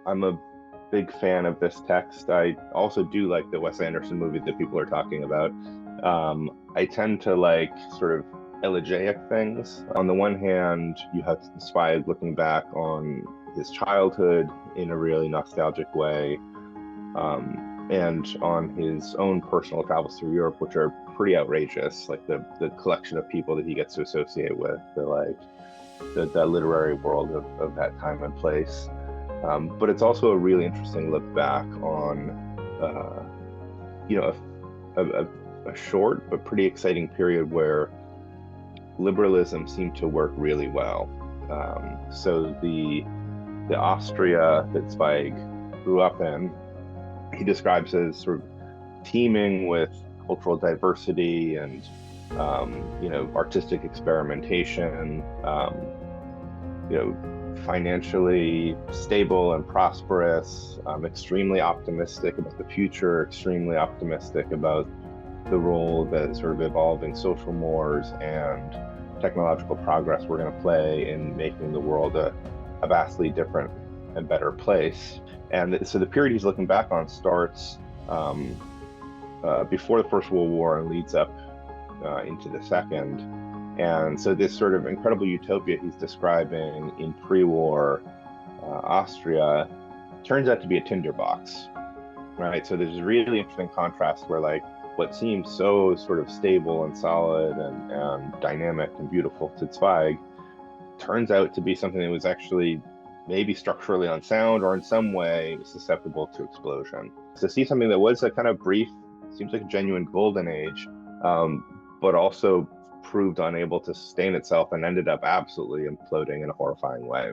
I'm a big fan of this text. I also do like the Wes Anderson movie that people are talking about. I tend to like sort of elegiac things. On the one hand, you have Zweig looking back on his childhood in a really nostalgic way, and on his own personal travels through Europe, which are pretty outrageous, like the collection of people that he gets to associate with, the literary world of that time and place. But it's also a really interesting look back on, uh, you know, a short but pretty exciting period where liberalism seemed to work really well. So the Austria that Zweig grew up in, he describes as sort of teeming with cultural diversity and artistic experimentation. Financially stable and prosperous, extremely optimistic about the future, extremely optimistic about the role that sort of evolving social mores and technological progress were going to play in making the world a vastly different and better place. And so the period he's looking back on starts before the First World War and leads up into the Second. And so this sort of incredible utopia he's describing in pre-war Austria turns out to be a tinderbox, right? So there's a really interesting contrast where like what seems so sort of stable and solid and dynamic and beautiful to Zweig turns out to be something that was actually maybe structurally unsound or in some way susceptible to explosion. So see something that was a kind of brief, seems like a genuine golden age, but also proved unable to sustain itself and ended up absolutely imploding in a horrifying way.